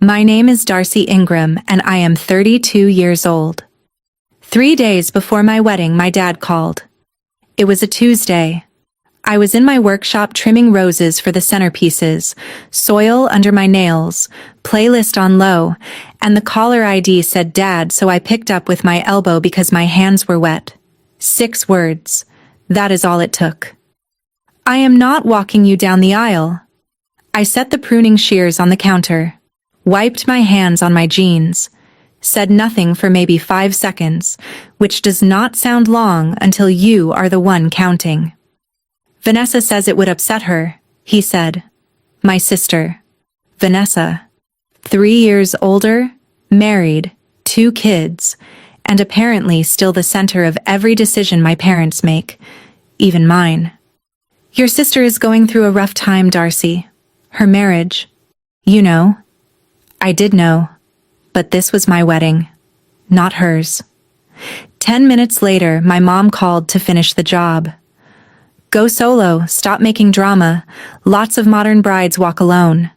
My name is Darcy Ingram, and I am 32 years old. 3 days before my wedding, my dad called. It was a Tuesday. I was in my workshop trimming roses for the centerpieces, soil under my nails, playlist on low, and the caller ID said Dad, so I picked up with my elbow because my hands were wet. 6 words. That is all it took. I am not walking you down the aisle. I set the pruning shears on the counter, wiped my hands on my jeans, said nothing for maybe 5 seconds, which does not sound long until you are the one counting. Vanessa says it would upset her, he said. My sister. Vanessa. 3 years older, married, 2 kids, and apparently still the center of every decision my parents make, even mine. Your sister is going through a rough time, Darcy. Her marriage. You know. I did know. But this was my wedding, not hers. 10 minutes later, my mom called to finish the job. Go solo, stop making drama, lots of modern brides walk alone.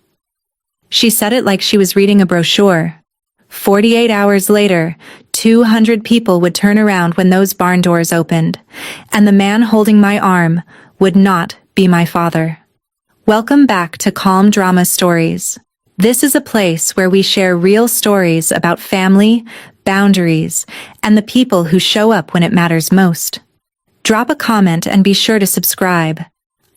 She said it like she was reading a brochure. 48 hours later, 200 people would turn around when those barn doors opened, and the man holding my arm would not be my father. Welcome back to Calm Drama Stories. This is a place where we share real stories about family, boundaries, and the people who show up when it matters most. Drop a comment and be sure to subscribe.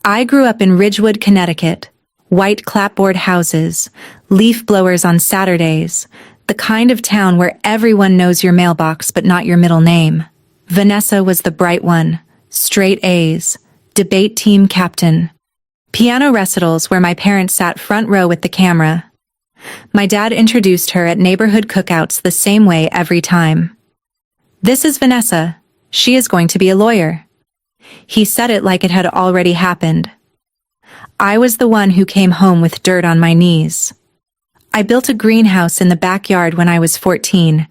I grew up in Ridgewood, Connecticut. White clapboard houses, leaf blowers on Saturdays, the kind of town where everyone knows your mailbox but not your middle name. Vanessa was the bright one, straight A's, debate team captain. Piano recitals where my parents sat front row with the camera. My dad introduced her at neighborhood cookouts the same way every time. This is Vanessa. She is going to be a lawyer. He said it like it had already happened. I was the one who came home with dirt on my knees. I built a greenhouse in the backyard when I was 14,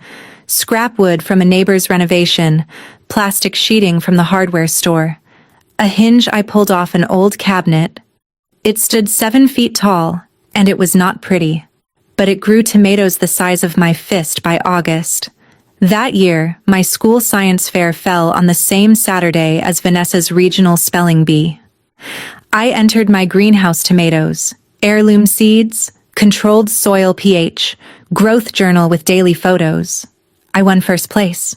scrap wood from a neighbor's renovation, plastic sheeting from the hardware store, a hinge I pulled off an old cabinet. It stood 7 feet tall, and it was not pretty, but it grew tomatoes the size of my fist by August. That year, my school science fair fell on the same Saturday as Vanessa's regional spelling bee. I entered my greenhouse tomatoes, heirloom seeds, controlled soil pH, growth journal with daily photos. I won first place.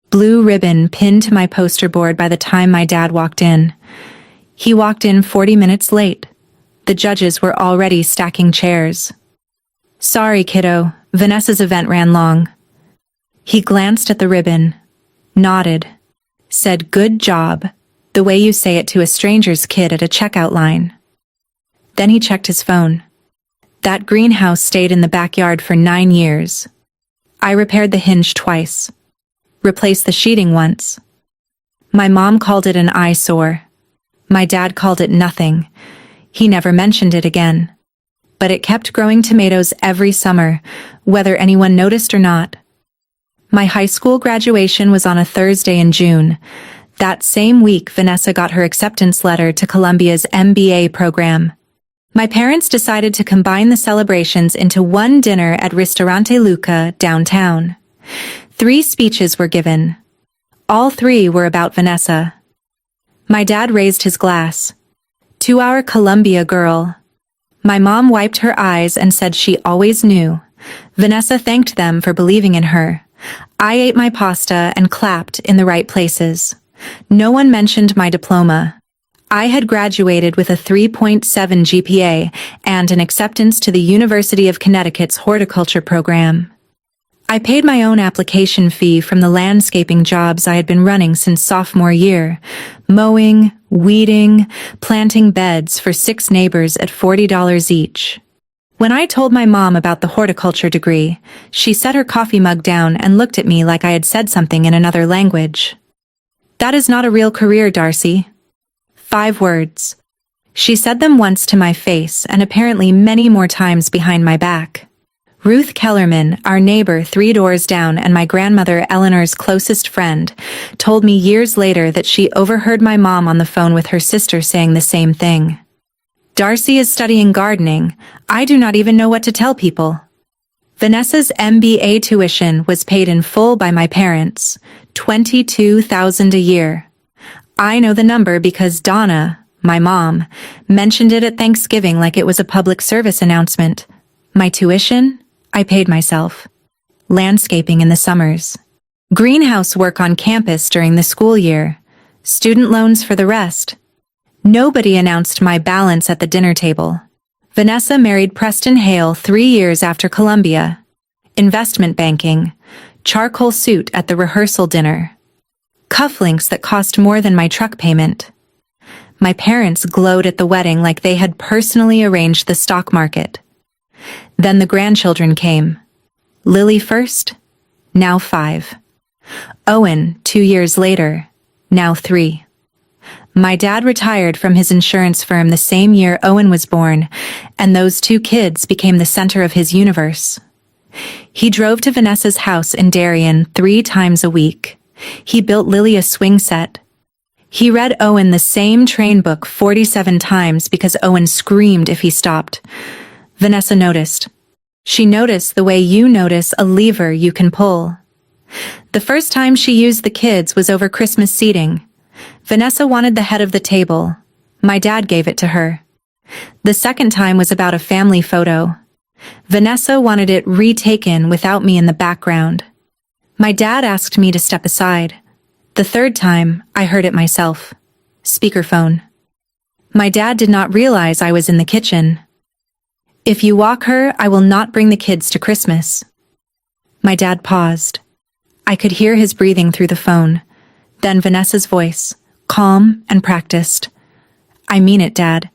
Blue ribbon pinned to my poster board by the time my dad walked in. He walked in 40 minutes late. The judges were already stacking chairs. Sorry, kiddo, Vanessa's event ran long. He glanced at the ribbon, nodded, said good job, the way you say it to a stranger's kid at a checkout line. Then he checked his phone. That greenhouse stayed in the backyard for 9 years. I repaired the hinge twice, replaced the sheeting once. My mom called it an eyesore. My dad called it nothing. He never mentioned it again. But it kept growing tomatoes every summer, whether anyone noticed or not. My high school graduation was on a Thursday in June. That same week, Vanessa got her acceptance letter to Columbia's MBA program. My parents decided to combine the celebrations into one dinner at Ristorante Luca downtown. 3 speeches were given. All 3 were about Vanessa. My dad raised his glass. To our Columbia girl. My mom wiped her eyes and said she always knew. Vanessa thanked them for believing in her. I ate my pasta and clapped in the right places. No one mentioned my diploma. I had graduated with a 3.7 GPA and an acceptance to the University of Connecticut's horticulture program. I paid my own application fee from the landscaping jobs I had been running since sophomore year, mowing, weeding, planting beds for 6 neighbors at $40 each. When I told my mom about the horticulture degree, she set her coffee mug down and looked at me like I had said something in another language. That is not a real career, Darcy. 5 words. She said them once to my face and apparently many more times behind my back. Ruth Kellerman, our neighbor 3 doors down and my grandmother Eleanor's closest friend, told me years later that she overheard my mom on the phone with her sister saying the same thing. Darcy is studying gardening. I do not even know what to tell people. Vanessa's MBA tuition was paid in full by my parents, $22,000 a year. I know the number because Donna, my mom, mentioned it at Thanksgiving like it was a public service announcement. My tuition? I paid myself. Landscaping in the summers. Greenhouse work on campus during the school year. Student loans for the rest. Nobody announced my balance at the dinner table. Vanessa married Preston Hale 3 years after Columbia. Investment banking. Charcoal suit at the rehearsal dinner. Cufflinks that cost more than my truck payment. My parents glowed at the wedding like they had personally arranged the stock market. Then the grandchildren came. Lily first, now 5. Owen, 2 years later, now 3. My dad retired from his insurance firm the same year Owen was born, and those 2 kids became the center of his universe. He drove to Vanessa's house in Darien 3 times a week. He built Lily a swing set. He read Owen the same train book 47 times because Owen screamed if he stopped. Vanessa noticed. She noticed the way you notice a lever you can pull. The first time she used the kids was over Christmas seating. Vanessa wanted the head of the table. My dad gave it to her. The second time was about a family photo. Vanessa wanted it retaken without me in the background. My dad asked me to step aside. The third time, I heard it myself. Speakerphone. My dad did not realize I was in the kitchen. If you walk her, I will not bring the kids to Christmas. My dad paused. I could hear his breathing through the phone. Then Vanessa's voice, calm and practiced. I mean it, Dad.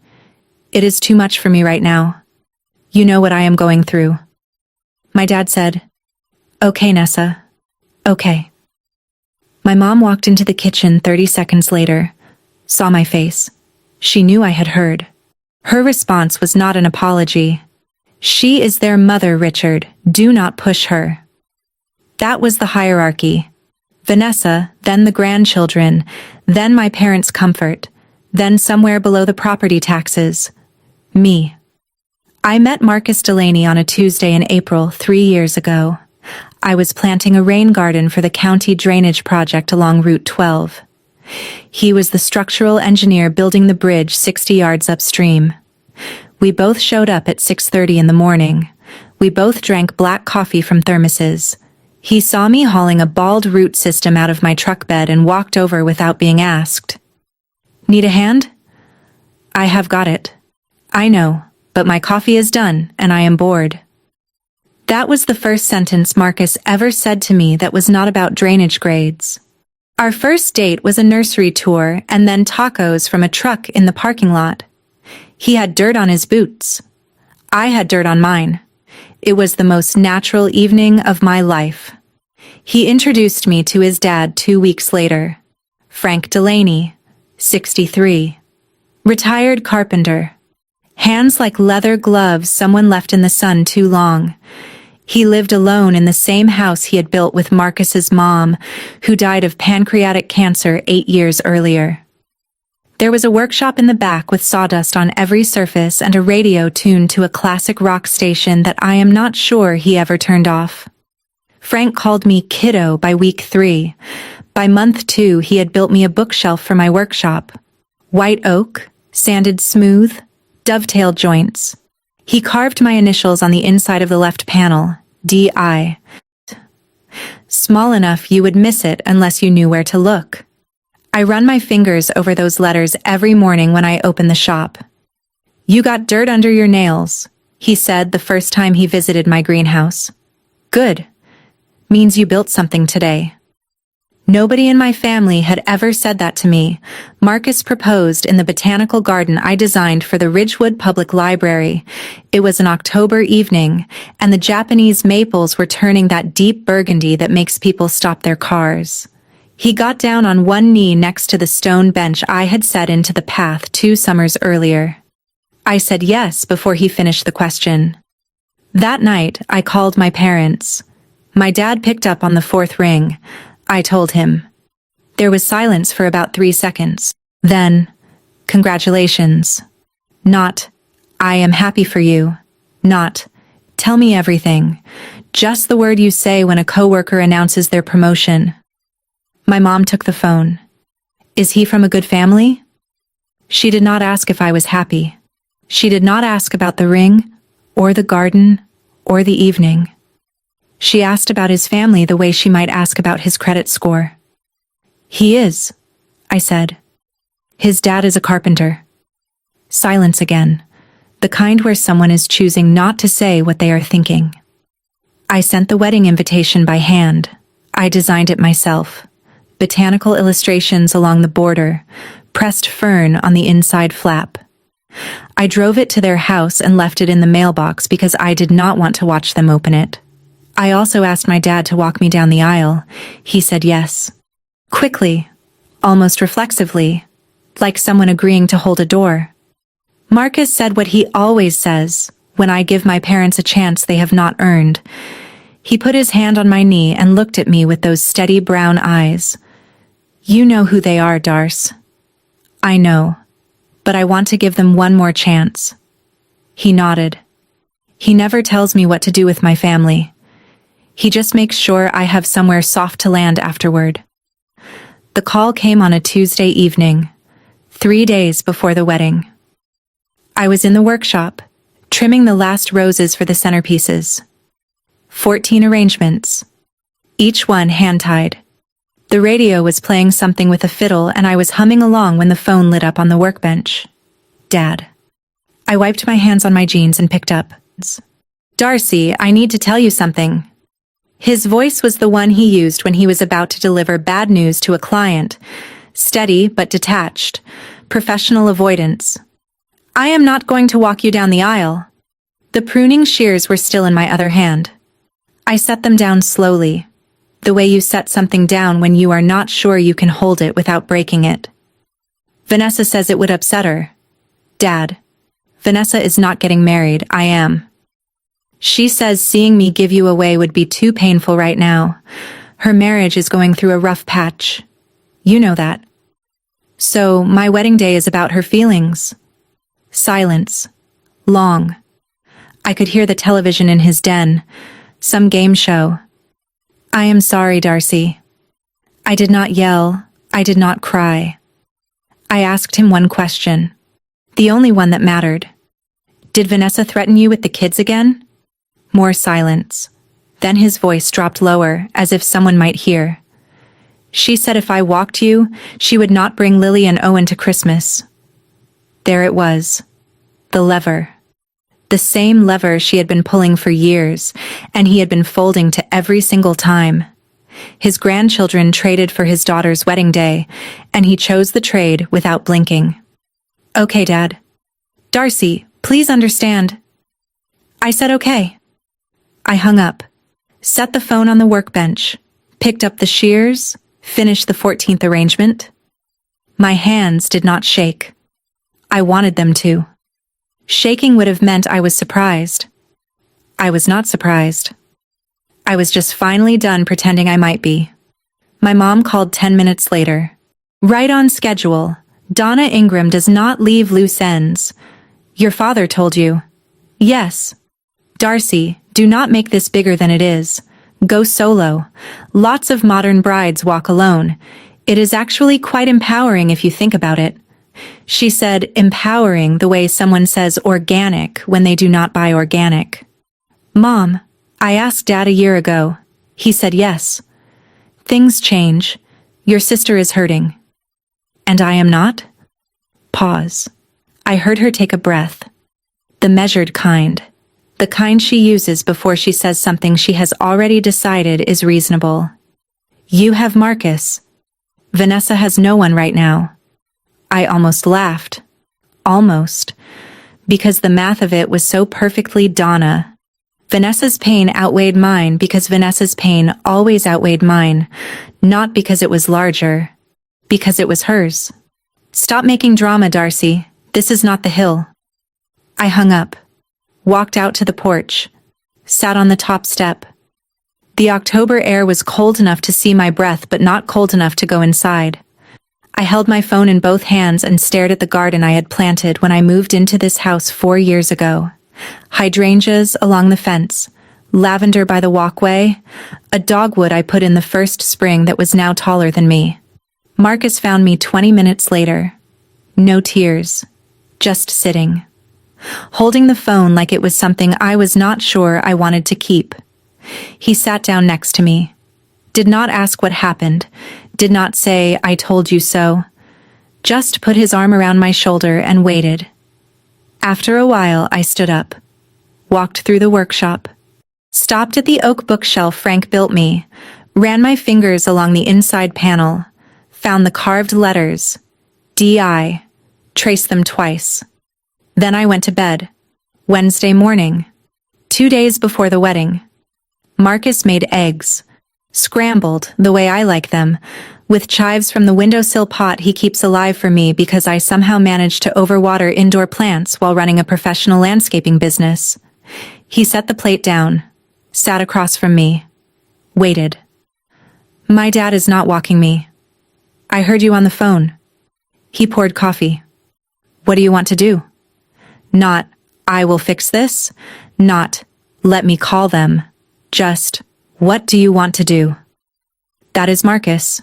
It is too much for me right now. You know what I am going through. My dad said, Okay, Nessa. Okay. My mom walked into the kitchen 30 seconds later, saw my face. She knew I had heard. Her response was not an apology. She is their mother, Richard. Do not push her. That was the hierarchy. Vanessa, then the grandchildren, then my parents' comfort, then somewhere below the property taxes. Me. I met Marcus Delaney on a Tuesday in April 3 years ago. I was planting a rain garden for the county drainage project along Route 12. He was the structural engineer building the bridge 60 yards upstream. We both showed up at 6:30 in the morning. We both drank black coffee from thermoses. He saw me hauling a bald root system out of my truck bed and walked over without being asked. Need a hand? I have got it. I know, but my coffee is done and I am bored. That was the first sentence Marcus ever said to me that was not about drainage grades. Our first date was a nursery tour and then tacos from a truck in the parking lot. He had dirt on his boots. I had dirt on mine. It was the most natural evening of my life. He introduced me to his dad 2 weeks later. Frank Delaney, 63. Retired carpenter. Hands like leather gloves someone left in the sun too long. He lived alone in the same house he had built with Marcus's mom, who died of pancreatic cancer 8 years earlier. There was a workshop in the back with sawdust on every surface and a radio tuned to a classic rock station that I am not sure he ever turned off. Frank called me kiddo by week 3. By month 2, he had built me a bookshelf for my workshop. White oak, sanded smooth, dovetail joints. He carved my initials on the inside of the left panel, D.I. Small enough you would miss it unless you knew where to look. I run my fingers over those letters every morning when I open the shop. You got dirt under your nails, he said the first time he visited my greenhouse. Good. Means you built something today. Nobody in my family had ever said that to me. Marcus proposed in the botanical garden I designed for the Ridgewood Public Library. It was an October evening, and the Japanese maples were turning that deep burgundy that makes people stop their cars. He got down on one knee next to the stone bench I had set into the path 2 summers earlier. I said yes before he finished the question. That night, I called my parents. My dad picked up on the 4th ring. I told him. There was silence for about 3 seconds. Then, congratulations. Not, I am happy for you. Not, Tell me everything. Just the word you say when a coworker announces their promotion. My mom took the phone. Is he from a good family? She did not ask if I was happy. She did not ask about the ring, or the garden, or the evening. She asked about his family the way she might ask about his credit score. He is, I said. His dad is a carpenter. Silence again, the kind where someone is choosing not to say what they are thinking. I sent the wedding invitation by hand. I designed it myself. Botanical illustrations along the border, pressed fern on the inside flap. I drove it to their house and left it in the mailbox because I did not want to watch them open it. I also asked my dad to walk me down the aisle. He said yes. Quickly, almost reflexively, like someone agreeing to hold a door. Marcus said what he always says when I give my parents a chance they have not earned. He put his hand on my knee and looked at me with those steady brown eyes. You know who they are, Darcy. I know, but I want to give them one more chance. He nodded. He never tells me what to do with my family. He just makes sure I have somewhere soft to land afterward. The call came on a Tuesday evening, 3 days before the wedding. I was in the workshop, trimming the last roses for the centerpieces. 14 arrangements, each one hand-tied. The radio was playing something with a fiddle and I was humming along when the phone lit up on the workbench. Dad. I wiped my hands on my jeans and picked up. Darcy, I need to tell you something. His voice was the one he used when he was about to deliver bad news to a client. Steady but detached. Professional avoidance. I am not going to walk you down the aisle. The pruning shears were still in my other hand. I set them down slowly, the way you set something down when you are not sure you can hold it without breaking it. Vanessa says it would upset her. Dad. Vanessa is not getting married, I am. She says seeing me give you away would be too painful right now. Her marriage is going through a rough patch. You know that. So, my wedding day is about her feelings. Silence. Long. I could hear the television in his den. Some game show. I am sorry, Darcy. I did not yell. I did not cry. I asked him one question. The only one that mattered. Did Vanessa threaten you with the kids again? More silence. Then his voice dropped lower, as if someone might hear. She said if I walked you, she would not bring Lily and Owen to Christmas. There it was. The lever. The same lever she had been pulling for years, and he had been folding to every single time. His grandchildren traded for his daughter's wedding day, and he chose the trade without blinking. Okay, Dad. Darcy, please understand. I said okay. I hung up, set the phone on the workbench, picked up the shears, finished the 14th arrangement. My hands did not shake. I wanted them to. Shaking would have meant I was surprised. I was not surprised. I was just finally done pretending I might be. My mom called 10 minutes later. Right on schedule. Donna Ingram does not leave loose ends. Your father told you. Yes. Darcy, do not make this bigger than it is. Go solo. Lots of modern brides walk alone. It is actually quite empowering if you think about it. She said empowering the way someone says organic when they do not buy organic. Mom, I asked Dad a year ago. He said yes. Things change. Your sister is hurting. And I am not? Pause. I heard her take a breath. The measured kind. The kind she uses before she says something she has already decided is reasonable. You have Marcus. Vanessa has no one right now. I almost laughed. Almost. Because the math of it was so perfectly Donna. Vanessa's pain outweighed mine because Vanessa's pain always outweighed mine. Not because it was larger. Because it was hers. Stop making drama, Darcy. This is not the hill. I hung up. Walked out to the porch. Sat on the top step. The October air was cold enough to see my breath but not cold enough to go inside. I held my phone in both hands and stared at the garden I had planted when I moved into this house 4 years ago. Hydrangeas along the fence, lavender by the walkway, a dogwood I put in the first spring that was now taller than me. Marcus found me 20 minutes later. No tears, just sitting, holding the phone like it was something I was not sure I wanted to keep. He sat down next to me, did not ask what happened, did not say, "I told you so," just put his arm around my shoulder and waited. After a while, I stood up, walked through the workshop, stopped at the oak bookshelf Frank built me, ran my fingers along the inside panel, found the carved letters, D.I., traced them twice. Then I went to bed. Wednesday morning, 2 days before the wedding. Marcus made eggs, scrambled the way I like them, with chives from the windowsill pot he keeps alive for me because I somehow managed to overwater indoor plants while running a professional landscaping business. He set the plate down, sat across from me, waited. "My dad is not walking me. I heard you on the phone." He poured coffee. "What do you want to do?" Not, "I will fix this," not, "Let me call them," just, "What do you want to do?" That is Marcus.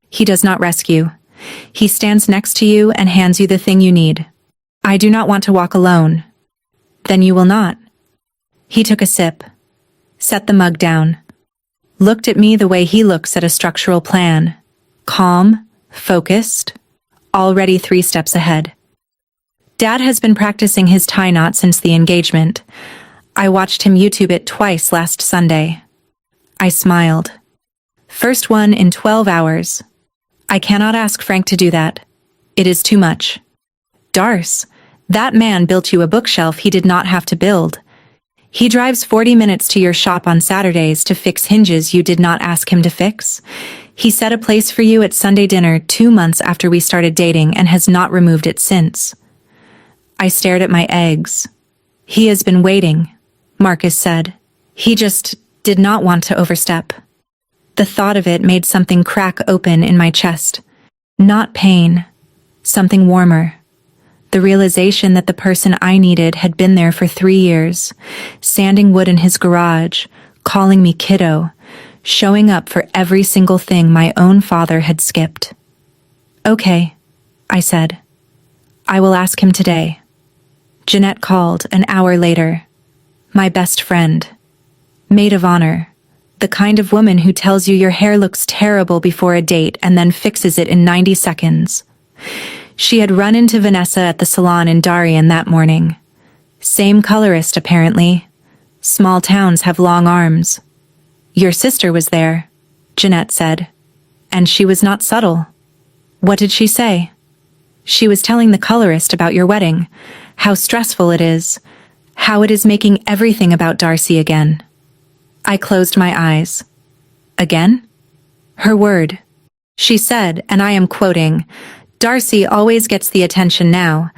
He does not rescue. He stands next to you and hands you the thing you need. "I do not want to walk alone." "Then you will not." He took a sip, set the mug down, looked at me the way he looks at a structural plan, calm, focused, already 3 steps ahead. Dad has been practicing his tie knot since the engagement. I watched him YouTube it twice last Sunday. I smiled. First one in 12 hours. I cannot ask Frank to do that. It is too much. Darce, that man built you a bookshelf he did not have to build. He drives 40 minutes to your shop on Saturdays to fix hinges you did not ask him to fix. He set a place for you at Sunday dinner 2 months after we started dating and has not removed it since. I stared at my eggs. "He has been waiting," Marcus said. "He just did not want to overstep." The thought of it made something crack open in my chest. Not pain, something warmer. The realization that the person I needed had been there for 3 years, sanding wood in his garage, calling me kiddo, showing up for every single thing my own father had skipped. "Okay," I said. "I will ask him today." Jeanette called an hour later. My best friend. Maid of honor. The kind of woman who tells you your hair looks terrible before a date and then fixes it in 90 seconds. She had run into Vanessa at the salon in Darien that morning. Same colorist, apparently. Small towns have long arms. "Your sister was there," Jeanette said. "And she was not subtle." "What did she say?" "She was telling the colorist about your wedding, how stressful it is, how it is making everything about Darcy again." I closed my eyes. "Again?" Her word. She said, and I am quoting, "Darcy always gets the attention now.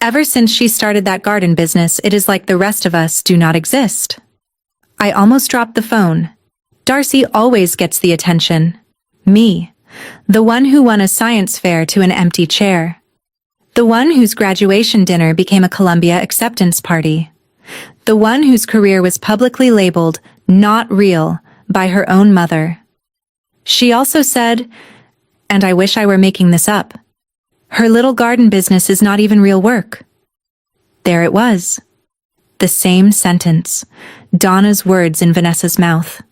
Ever since she started that garden business, it is like the rest of us do not exist." I almost dropped the phone. Darcy always gets the attention. Me. The one who won a science fair to an empty chair. The one whose graduation dinner became a Columbia acceptance party. The one whose career was publicly labeled not real by her own mother. She also said, and I wish I were making this up, her little garden business is not even real work. There it was. The same sentence, Donna's words in Vanessa's mouth.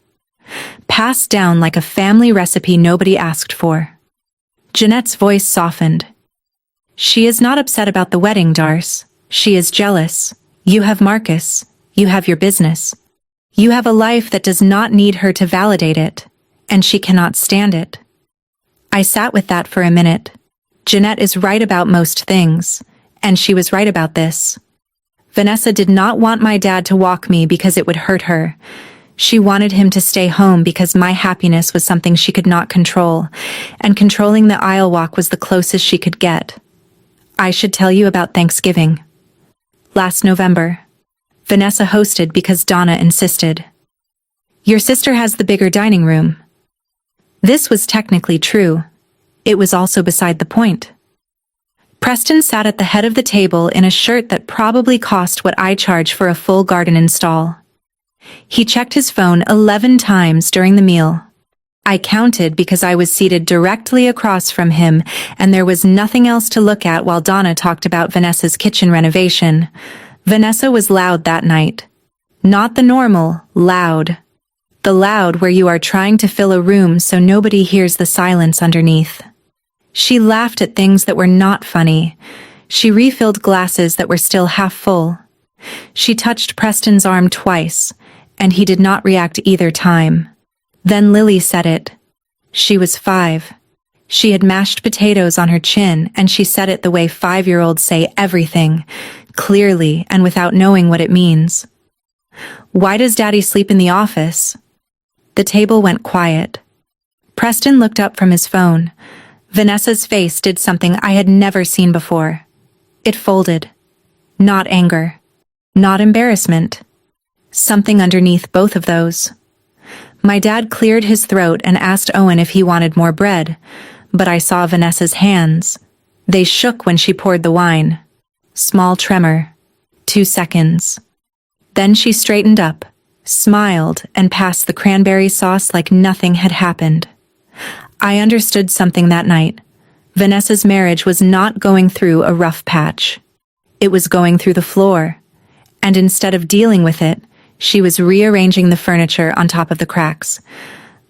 Passed down like a family recipe nobody asked for. Jeanette's voice softened. "She is not upset about the wedding, Darce. She is jealous. You have Marcus. You have your business. You have a life that does not need her to validate it, and she cannot stand it." I sat with that for a minute. Jeanette is right about most things, and she was right about this. Vanessa did not want my dad to walk me because it would hurt her. She wanted him to stay home because my happiness was something she could not control, and controlling the aisle walk was the closest she could get. I should tell you about Thanksgiving. Last November, Vanessa hosted because Donna insisted. "Your sister has the bigger dining room." This was technically true. It was also beside the point. Preston sat at the head of the table in a shirt that probably cost what I charge for a full garden install. He checked his phone 11 times during the meal. I counted because I was seated directly across from him, and there was nothing else to look at while Donna talked about Vanessa's kitchen renovation. Vanessa was loud that night. Not the normal, loud. The loud where you are trying to fill a room so nobody hears the silence underneath. She laughed at things that were not funny. She refilled glasses that were still half full. She touched Preston's arm twice, and he did not react either time. Then Lily said it. She was 5. She had mashed potatoes on her chin, and she said it the way 5-year-olds say everything, clearly and without knowing what it means. Why does Daddy sleep in the office? The table went quiet. Preston looked up from his phone. Vanessa's face did something I had never seen before. It folded. Not anger. Not embarrassment. Something underneath both of those. My dad cleared his throat and asked Owen if he wanted more bread, but I saw Vanessa's hands. They shook when she poured the wine. Small tremor. 2 seconds. Then she straightened up, smiled, and passed the cranberry sauce like nothing had happened. I understood something that night. Vanessa's marriage was not going through a rough patch. It was going through the floor. And instead of dealing with it, she was rearranging the furniture on top of the cracks.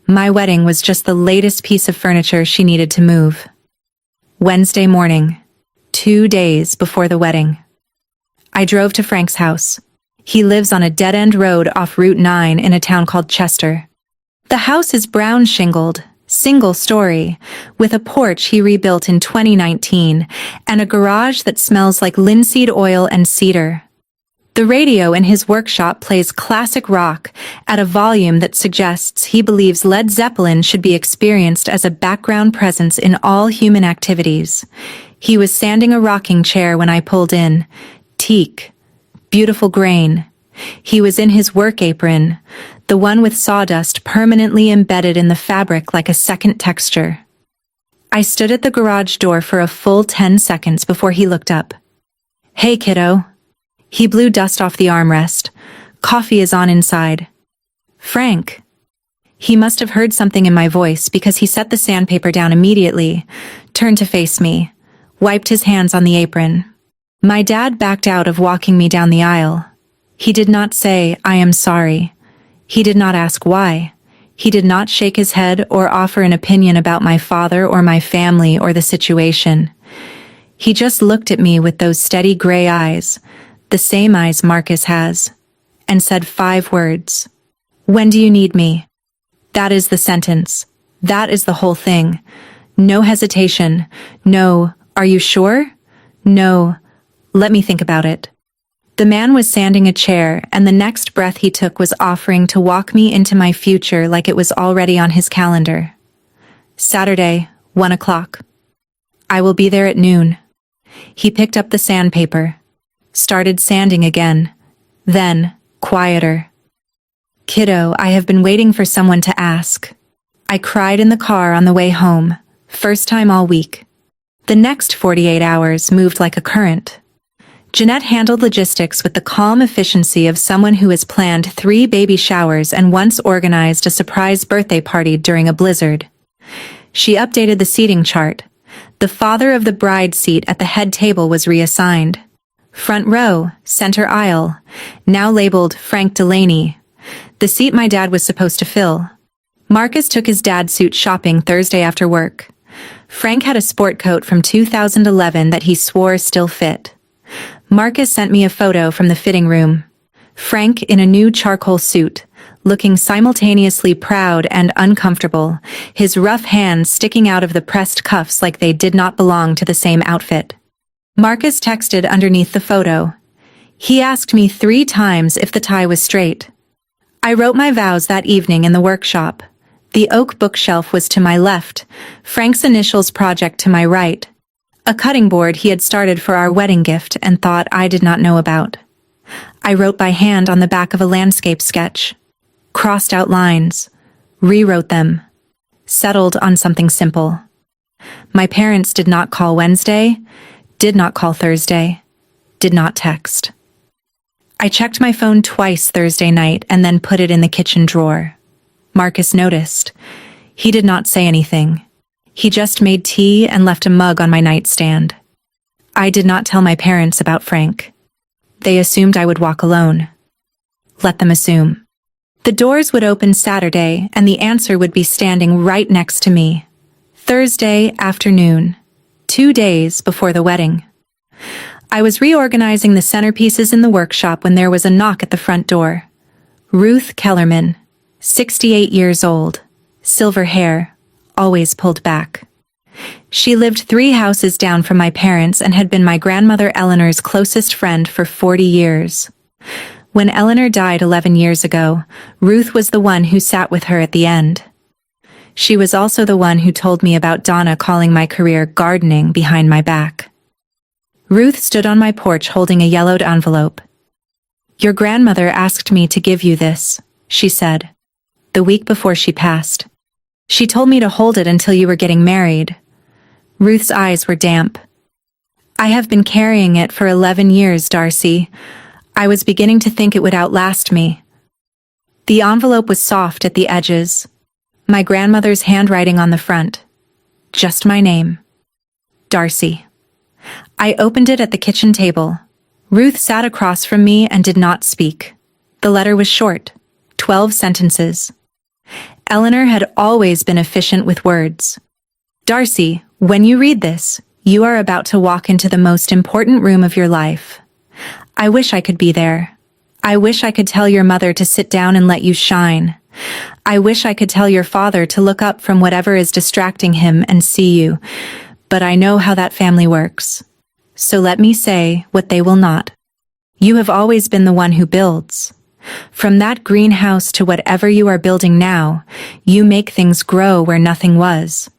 My wedding was just the latest piece of furniture she needed to move. Wednesday morning, 2 days before the wedding. I drove to Frank's house. He lives on a dead-end road off Route 9 in a town called Chester. The house is brown shingled, single story, with a porch he rebuilt in 2019 and a garage that smells like linseed oil and cedar. The radio in his workshop plays classic rock at a volume that suggests he believes Led Zeppelin should be experienced as a background presence in all human activities. He was sanding a rocking chair when I pulled in. Teak. Beautiful grain. He was in his work apron, the one with sawdust permanently embedded in the fabric like a second texture. I stood at the garage door for a full 10 seconds before he looked up. Hey, kiddo. He blew dust off the armrest. Coffee is on inside. Frank. He must have heard something in my voice because he set the sandpaper down immediately, turned to face me, wiped his hands on the apron. My dad backed out of walking me down the aisle. He did not say, I am sorry. He did not ask why. He did not shake his head or offer an opinion about my father or my family or the situation. He just looked at me with those steady gray eyes, the same eyes Marcus has, and said 5 words. When do you need me? That is the sentence. That is the whole thing. No hesitation. No, are you sure? No. Let me think about it. The man was sanding a chair, and the next breath he took was offering to walk me into my future like it was already on his calendar. Saturday, 1 o'clock. I will be there at noon. He picked up the sandpaper, started sanding again, then, quieter. Kiddo, I have been waiting for someone to ask. I cried in the car on the way home, first time all week. The next 48 hours moved like a current. Jeanette handled logistics with the calm efficiency of someone who has planned 3 baby showers and once organized a surprise birthday party during a blizzard. She updated the seating chart. The father of the bride's seat at the head table was reassigned. Front row, center aisle, now labeled Frank Delaney, the seat my dad was supposed to fill. Marcus took his dad's suit shopping Thursday after work. Frank had a sport coat from 2011 that he swore still fit. Marcus sent me a photo from the fitting room. Frank in a new charcoal suit, looking simultaneously proud and uncomfortable, his rough hands sticking out of the pressed cuffs like they did not belong to the same outfit. Marcus texted underneath the photo. He asked me 3 times if the tie was straight. I wrote my vows that evening in the workshop. The oak bookshelf was to my left, Frank's initials project to my right. A cutting board he had started for our wedding gift and thought I did not know about. I wrote by hand on the back of a landscape sketch. Crossed out lines. Rewrote them. Settled on something simple. My parents did not call Wednesday. Did not call Thursday. Did not text. I checked my phone twice Thursday night and then put it in the kitchen drawer. Marcus noticed. He did not say anything. He just made tea and left a mug on my nightstand. I did not tell my parents about Frank. They assumed I would walk alone. Let them assume. The doors would open Saturday and the answer would be standing right next to me. Thursday afternoon, 2 days before the wedding. I was reorganizing the centerpieces in the workshop when there was a knock at the front door. Ruth Kellerman, 68 years old, silver hair, always pulled back. She lived 3 houses down from my parents and had been my grandmother Eleanor's closest friend for 40 years. When Eleanor died 11 years ago, Ruth was the one who sat with her at the end. She was also the one who told me about Donna calling my career gardening behind my back. Ruth stood on my porch holding a yellowed envelope. "Your grandmother asked me to give you this," she said, the week before she passed. "She told me to hold it until you were getting married." Ruth's eyes were damp. "I have been carrying it for 11 years, Darcy. I was beginning to think it would outlast me." The envelope was soft at the edges. My grandmother's handwriting on the front. Just my name. Darcy. I opened it at the kitchen table. Ruth sat across from me and did not speak. The letter was short, 12 sentences. Eleanor had always been efficient with words. "Darcy, when you read this, you are about to walk into the most important room of your life. I wish I could be there. I wish I could tell your mother to sit down and let you shine. I wish I could tell your father to look up from whatever is distracting him and see you, but I know how that family works. So let me say what they will not. You have always been the one who builds. From that greenhouse to whatever you are building now, you make things grow where nothing was.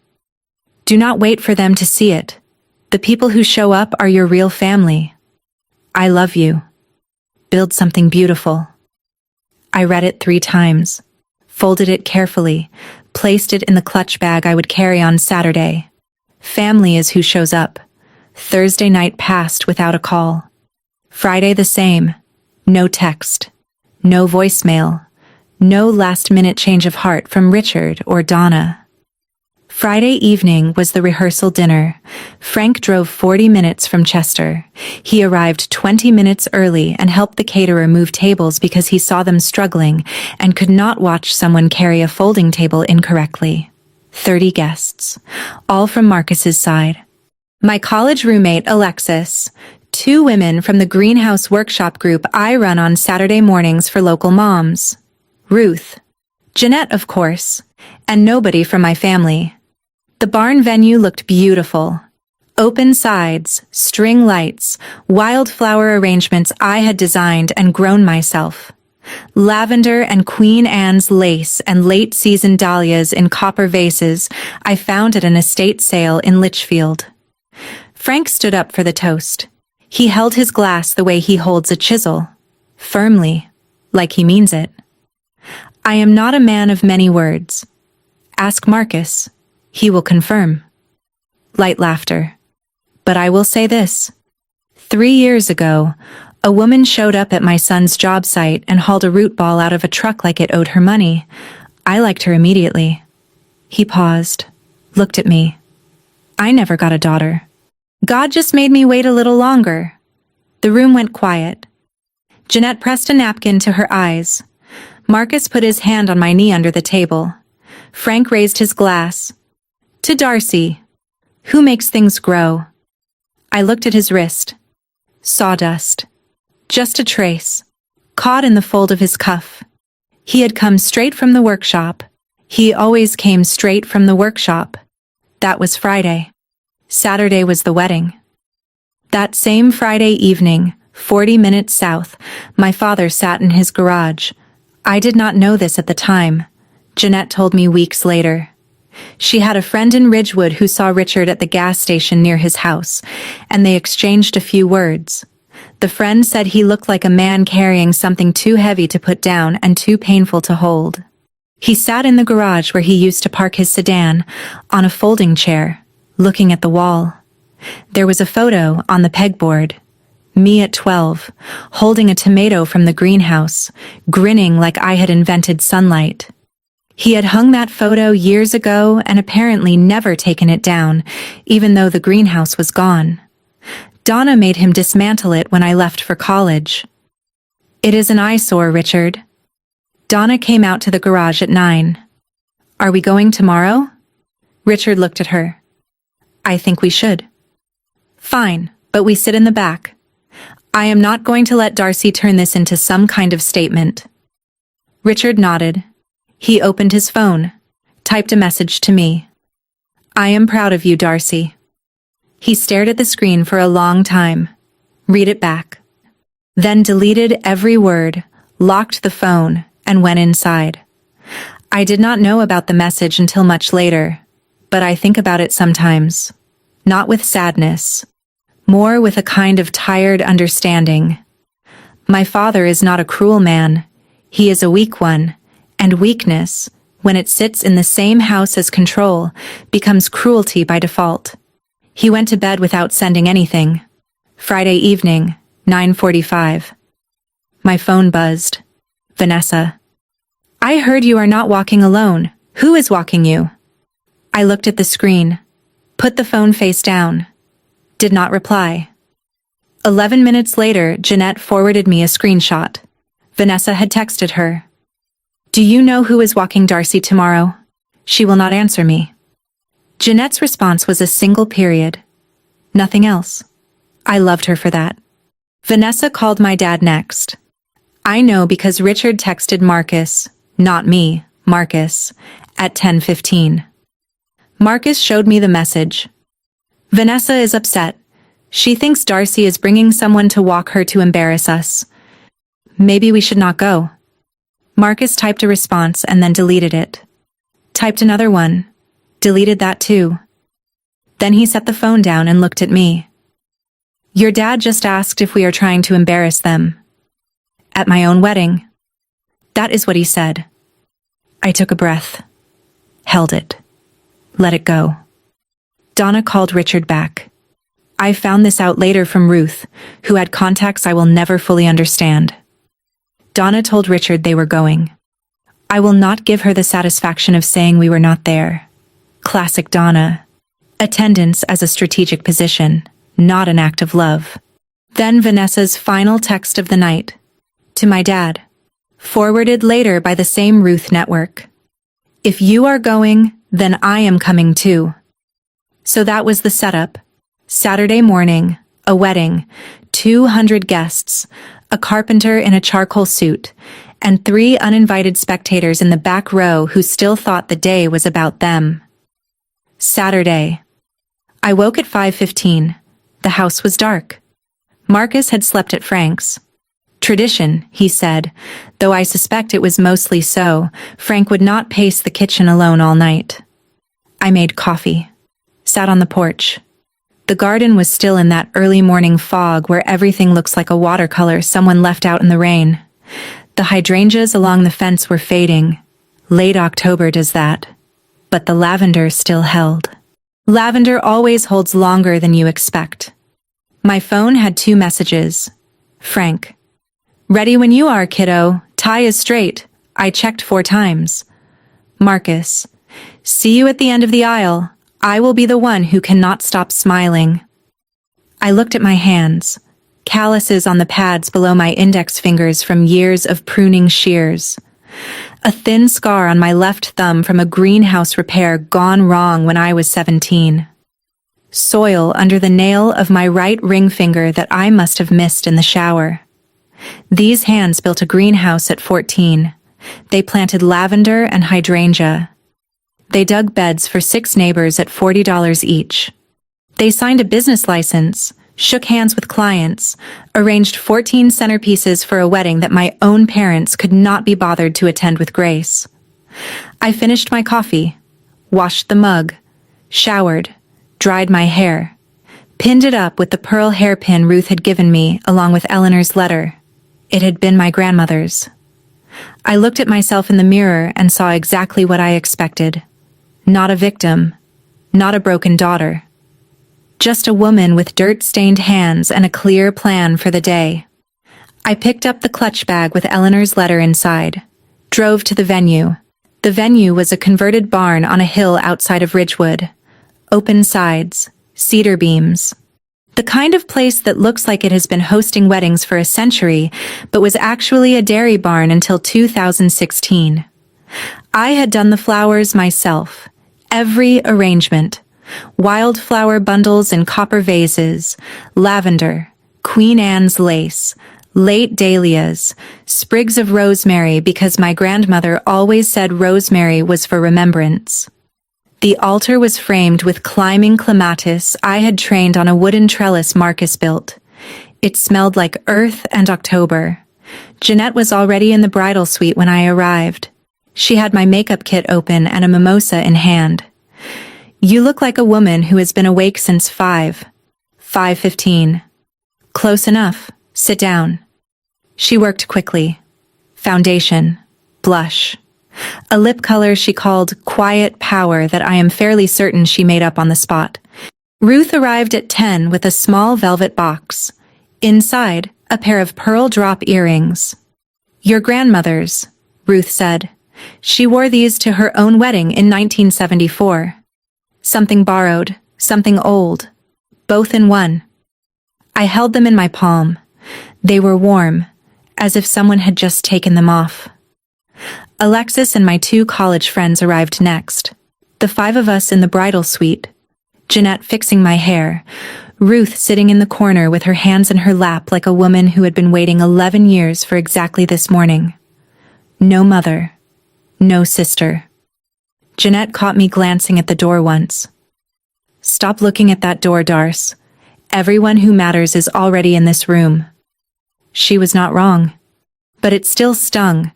Do not wait for them to see it. The people who show up are your real family. I love you. Build something beautiful." I read it 3 times, folded it carefully, placed it in the clutch bag I would carry on Saturday. Family is who shows up. Thursday night passed without a call. Friday the same. No text. No voicemail. No last-minute change of heart from Richard or Donna. Friday evening was the rehearsal dinner. Frank drove 40 minutes from Chester. He arrived 20 minutes early and helped the caterer move tables because he saw them struggling and could not watch someone carry a folding table incorrectly. 30 guests, all from Marcus's side. My college roommate, Alexis, 2 women from the greenhouse workshop group I run on Saturday mornings for local moms. Ruth. Jeanette, of course, and nobody from my family. The barn venue looked beautiful. Open sides, string lights, wildflower arrangements I had designed and grown myself. Lavender and Queen Anne's lace and late-season dahlias in copper vases I found at an estate sale in Litchfield. Frank stood up for the toast. He held his glass the way he holds a chisel, firmly, like he means it. I am not a man of many words. Ask Marcus. He will confirm. Light laughter. But I will say this. 3 years ago, a woman showed up at my son's job site and hauled a root ball out of a truck like it owed her money. I liked her immediately. He paused, looked at me. I never got a daughter. God just made me wait a little longer. The room went quiet. Jeanette pressed a napkin to her eyes. Marcus put his hand on my knee under the table. Frank raised his glass. To Darcy, who makes things grow. I looked at his wrist. Sawdust. Just a trace. Caught in the fold of his cuff. He had come straight from the workshop. He always came straight from the workshop. That was Friday. Saturday was the wedding. That same Friday evening, 40 minutes south, my father sat in his garage. I did not know this at the time. Jeanette told me weeks later. She had a friend in Ridgewood who saw Richard at the gas station near his house, and they exchanged a few words. The friend said he looked like a man carrying something too heavy to put down and too painful to hold. He sat in the garage where he used to park his sedan, on a folding chair, looking at the wall. There was a photo on the pegboard. Me at 12, holding a tomato from the greenhouse, grinning like I had invented sunlight. He had hung that photo years ago and apparently never taken it down, even though the greenhouse was gone. Donna made him dismantle it when I left for college. It is an eyesore, Richard. Donna came out to the garage at 9. Are we going tomorrow? Richard looked at her. I think we should. Fine, but we sit in the back. I am not going to let Darcy turn this into some kind of statement. Richard nodded. He opened his phone, typed a message to me. I am proud of you, Darcy. He stared at the screen for a long time. Read it back. Then deleted every word, locked the phone, and went inside. I did not know about the message until much later, but I think about it sometimes. Not with sadness. More with a kind of tired understanding. My father is not a cruel man. He is a weak one. And weakness, when it sits in the same house as control, becomes cruelty by default. He went to bed without sending anything. Friday evening, 9:45. My phone buzzed. Vanessa. I heard you are not walking alone. Who is walking you? I looked at the screen. Put the phone face down. Did not reply. 11 minutes later, Jeanette forwarded me a screenshot. Vanessa had texted her. Do you know who is walking Darcy tomorrow? She will not answer me. Jeanette's response was a single period. Nothing else. I loved her for that. Vanessa called my dad next. I know because Richard texted Marcus, not me, Marcus, at 10:15. Marcus showed me the message. Vanessa is upset. She thinks Darcy is bringing someone to walk her to embarrass us. Maybe we should not go. Marcus typed a response and then deleted it. Typed another one. Deleted that too. Then he set the phone down and looked at me. Your dad just asked if we are trying to embarrass them. At my own wedding. That is what he said. I took a breath. Held it. Let it go. Donna called Richard back. I found this out later from Ruth, who had contacts I will never fully understand. Donna told Richard they were going. I will not give her the satisfaction of saying we were not there. Classic Donna. Attendance as a strategic position, not an act of love. Then Vanessa's final text of the night. To my dad. Forwarded later by the same Ruth network. If you are going, then I am coming too. So that was the setup. Saturday morning, a wedding, 200 guests, a carpenter in a charcoal suit, and 3 uninvited spectators in the back row who still thought the day was about them. Saturday. I woke at 5:15. The house was dark. Marcus had slept at Frank's. Tradition, he said, though I suspect it was mostly so. Frank would not pace the kitchen alone all night. I made coffee. Sat on the porch. The garden was still in that early morning fog where everything looks like a watercolor someone left out in the rain. The hydrangeas along the fence were fading. Late October does that. But the lavender still held. Lavender always holds longer than you expect. My phone had 2 messages. Frank. Ready when you are, kiddo. Tie is straight. I checked 4 times. Marcus. See you at the end of the aisle. I will be the one who cannot stop smiling. I looked at my hands. Calluses on the pads below my index fingers from years of pruning shears. A thin scar on my left thumb from a greenhouse repair gone wrong when I was 17. Soil under the nail of my right ring finger that I must have missed in the shower. These hands built a greenhouse at 14. They planted lavender and hydrangea. They dug beds for 6 neighbors at $40 each. They signed a business license, shook hands with clients, arranged 14 centerpieces for a wedding that my own parents could not be bothered to attend with grace. I finished my coffee, washed the mug, showered, dried my hair, pinned it up with the pearl hairpin Ruth had given me along with Eleanor's letter. It had been my grandmother's. I looked at myself in the mirror and saw exactly what I expected. Not a victim, not a broken daughter. Just a woman with dirt-stained hands and a clear plan for the day. I picked up the clutch bag with Eleanor's letter inside. Drove to the venue. The venue was a converted barn on a hill outside of Ridgewood. Open sides, cedar beams. The kind of place that looks like it has been hosting weddings for a century, but was actually a dairy barn until 2016. I had done the flowers myself. Every arrangement. Wildflower bundles in copper vases, lavender, Queen Anne's lace, late dahlias, sprigs of rosemary because my grandmother always said rosemary was for remembrance. The altar was framed with climbing clematis I had trained on a wooden trellis Marcus built. It smelled like earth and October. Jeanette was already in the bridal suite when I arrived. She had my makeup kit open and a mimosa in hand. "You look like a woman who has been awake since 5:15. "Close enough. Sit down." She worked quickly. Foundation. Blush. A lip color she called Quiet Power that I am fairly certain she made up on the spot. Ruth arrived at 10 with a small velvet box. Inside, a pair of pearl drop earrings. "Your grandmother's," Ruth said. "She wore these to her own wedding in 1974. Something borrowed, something old. Both in one." I held them in my palm. They were warm, as if someone had just taken them off. Alexis and my 2 college friends arrived next. The 5 of us in the bridal suite. Jeanette fixing my hair. Ruth sitting in the corner with her hands in her lap like a woman who had been waiting 11 years for exactly this morning. No mother. No sister. Jeanette caught me glancing at the door once. "Stop looking at that door, Darcy. Everyone who matters is already in this room." She was not wrong. But it still stung,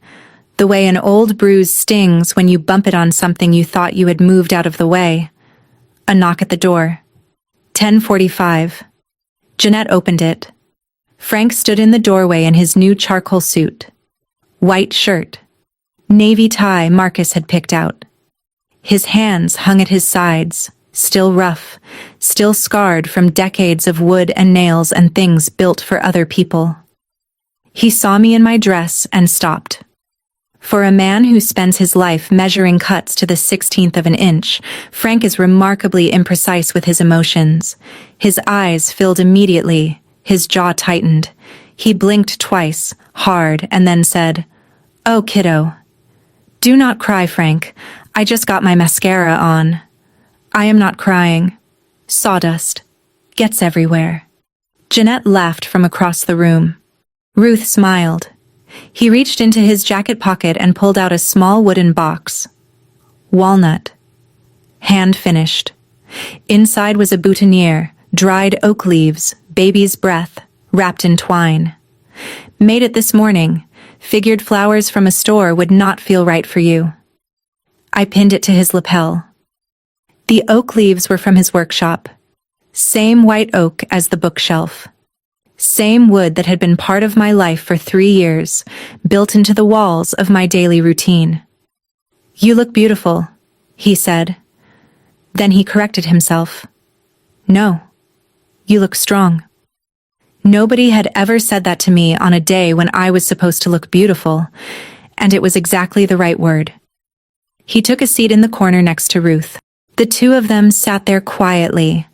the way an old bruise stings when you bump it on something you thought you had moved out of the way. A knock at the door. 10:45. Jeanette opened it. Frank stood in the doorway in his new charcoal suit. White shirt. Navy tie Marcus had picked out. His hands hung at his sides, still rough, still scarred from decades of wood and nails and things built for other people. He saw me in my dress and stopped. For a man who spends his life measuring cuts to the 16th of an inch, Frank is remarkably imprecise with his emotions. His eyes filled immediately, his jaw tightened. He blinked twice, hard, and then said, "Oh, kiddo." "Do not cry, Frank. I just got my mascara on." "I am not crying." Sawdust. Gets everywhere. Jeanette laughed from across the room. Ruth smiled. He reached into his jacket pocket and pulled out a small wooden box. Walnut. Hand finished. Inside was a boutonniere, dried oak leaves, baby's breath, wrapped in twine. "Made it this morning. Figured flowers from a store would not feel right for you." I pinned it to his lapel. The oak leaves were from his workshop. Same white oak as the bookshelf. Same wood that had been part of my life for 3 years, built into the walls of my daily routine. "You look beautiful," he said. Then he corrected himself. "No, you look strong." Nobody had ever said that to me on a day when I was supposed to look beautiful, and it was exactly the right word. He took a seat in the corner next to Ruth. The 2 of them sat there quietly,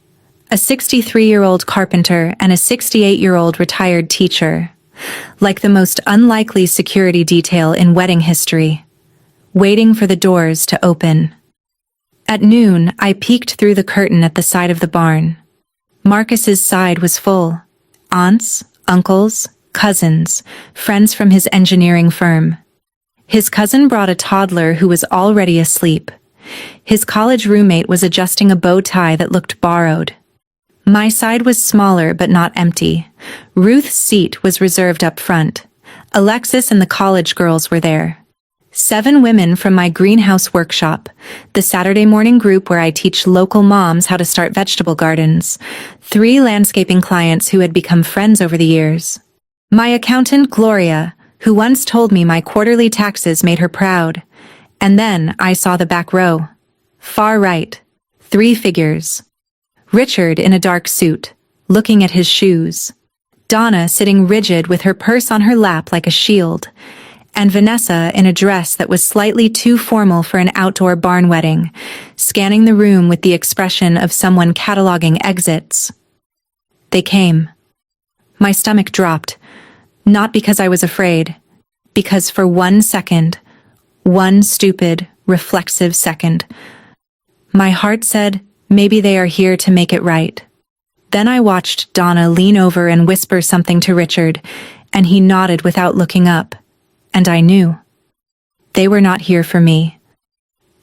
a 63-year-old carpenter and a 68-year-old retired teacher, like the most unlikely security detail in wedding history, waiting for the doors to open. At noon, I peeked through the curtain at the side of the barn. Marcus's side was full. Aunts, uncles, cousins, friends from his engineering firm. His cousin brought a toddler who was already asleep. His college roommate was adjusting a bow tie that looked borrowed. My side was smaller but not empty. Ruth's seat was reserved up front. Alexis and the college girls were there. 7 women from my greenhouse workshop, the Saturday morning group where I teach local moms how to start vegetable gardens, 3 landscaping clients who had become friends over the years. My accountant, Gloria, who once told me my quarterly taxes made her proud. And then I saw the back row. Far right. 3 figures. Richard in a dark suit, looking at his shoes. Donna sitting rigid with her purse on her lap like a shield, and Vanessa in a dress that was slightly too formal for an outdoor barn wedding, scanning the room with the expression of someone cataloging exits. They came. My stomach dropped, not because I was afraid, because for 1 second, one stupid, reflexive second, my heart said, maybe they are here to make it right. Then I watched Donna lean over and whisper something to Richard, and he nodded without looking up, and I knew. They were not here for me.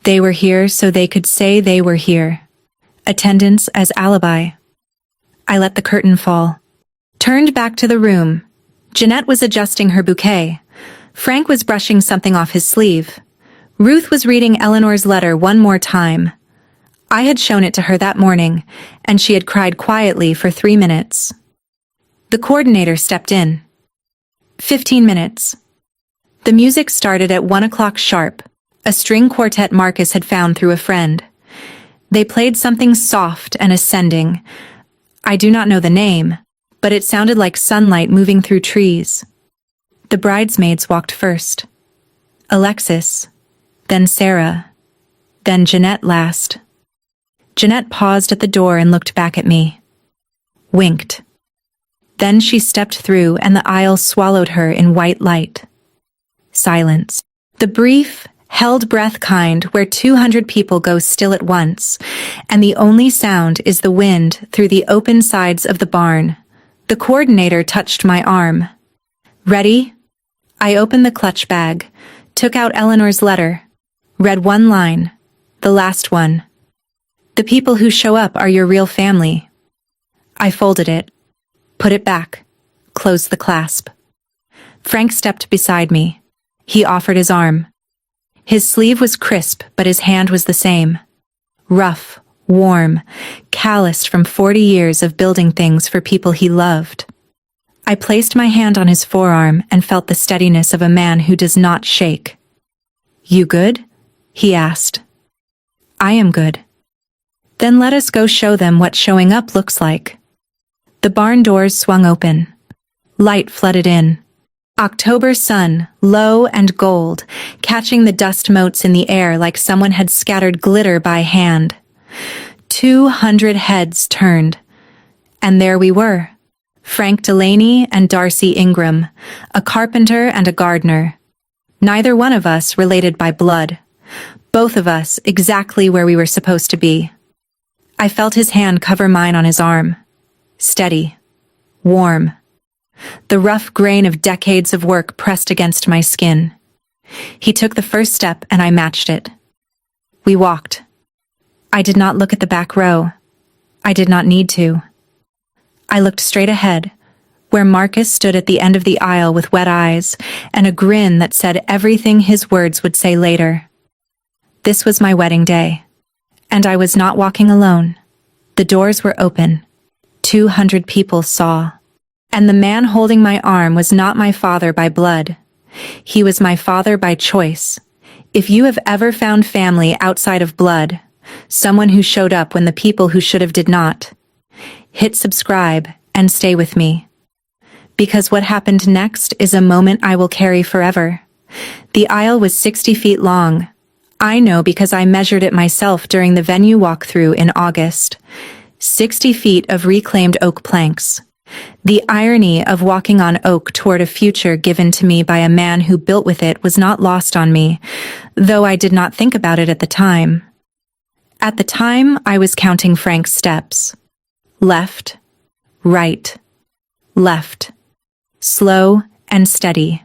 They were here so they could say they were here. Attendance as alibi. I let the curtain fall. Turned back to the room. Jeanette was adjusting her bouquet. Frank was brushing something off his sleeve. Ruth was reading Eleanor's letter one more time. I had shown it to her that morning, and she had cried quietly for 3 minutes. The coordinator stepped in. 15 minutes. The music started at 1 o'clock sharp, a string quartet Marcus had found through a friend. They played something soft and ascending. I do not know the name, but it sounded like sunlight moving through trees. The bridesmaids walked first. Alexis, then Sarah, then Jeanette last. Jeanette paused at the door and looked back at me. Winked. Then she stepped through and the aisle swallowed her in white light. Silence. The brief, held breath kind where 200 people go still at once, and the only sound is the wind through the open sides of the barn. The coordinator touched my arm. Ready? I opened the clutch bag, took out Eleanor's letter, read one line, the last one. The people who show up are your real family. I folded it, put it back, closed the clasp. Frank stepped beside me. He offered his arm. His sleeve was crisp, but his hand was the same. Rough, warm, calloused from 40 years of building things for people he loved. I placed my hand on his forearm and felt the steadiness of a man who does not shake. You good? He asked. I am good. Then let us go show them what showing up looks like. The barn doors swung open. Light flooded in. October sun, low and gold, catching the dust motes in the air like someone had scattered glitter by hand. 200 heads turned. And there we were. Frank Delaney and Darcy Ingram, a carpenter and a gardener. Neither one of us related by blood. Both of us exactly where we were supposed to be. I felt his hand cover mine on his arm. Steady. Warm. The rough grain of decades of work pressed against my skin. He took the first step and I matched it. We walked. I did not look at the back row. I did not need to. I looked straight ahead, where Marcus stood at the end of the aisle with wet eyes and a grin that said everything his words would say later. This was my wedding day. And I was not walking alone. The doors were open. 200 people saw. And the man holding my arm was not my father by blood. He was my father by choice. If you have ever found family outside of blood, someone who showed up when the people who should have did not, hit subscribe and stay with me. Because what happened next is a moment I will carry forever. The aisle was 60 feet long. I know because I measured it myself during the venue walkthrough in August. 60 feet of reclaimed oak planks. The irony of walking on oak toward a future given to me by a man who built with it was not lost on me, though I did not think about it at the time. At the time, I was counting Frank's steps. Left, right, left. Slow and steady.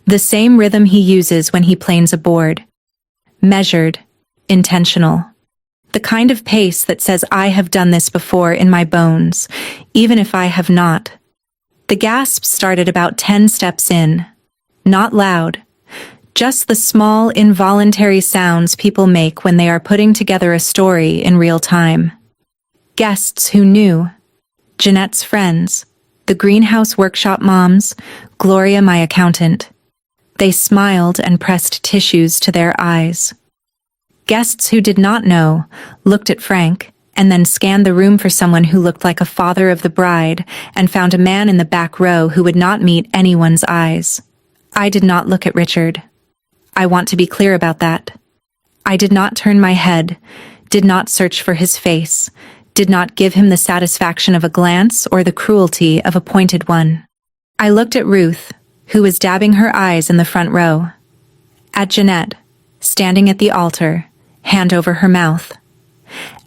The same rhythm he uses when he planes a board. Measured, intentional. The kind of pace that says I have done this before in my bones, even if I have not. The gasp started about 10 steps in. Not loud. Just the small, involuntary sounds people make when they are putting together a story in real time. Guests who knew. Jeanette's friends. The greenhouse workshop moms. Gloria, my accountant. They smiled and pressed tissues to their eyes. Guests who did not know looked at Frank and then scanned the room for someone who looked like a father of the bride, and found a man in the back row who would not meet anyone's eyes. I did not look at Richard. I want to be clear about that. I did not turn my head, did not search for his face, did not give him the satisfaction of a glance or the cruelty of a pointed one. I looked at Ruth, who was dabbing her eyes in the front row. At Jeanette, standing at the altar, hand over her mouth.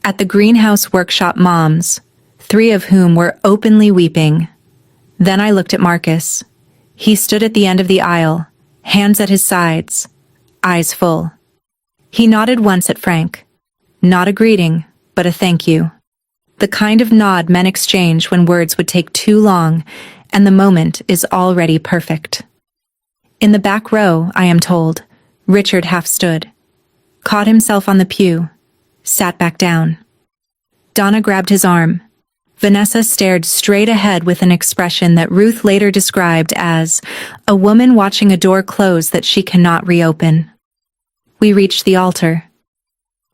At the greenhouse workshop moms, 3 of whom were openly weeping. Then I looked at Marcus. He stood at the end of the aisle, hands at his sides, eyes full. He nodded once at Frank. Not a greeting, but a thank you. The kind of nod men exchange when words would take too long, and the moment is already perfect. In the back row, I am told, Richard half stood, caught himself on the pew, sat back down. Donna grabbed his arm. Vanessa stared straight ahead with an expression that Ruth later described as a woman watching a door close that she cannot reopen. We reached the altar.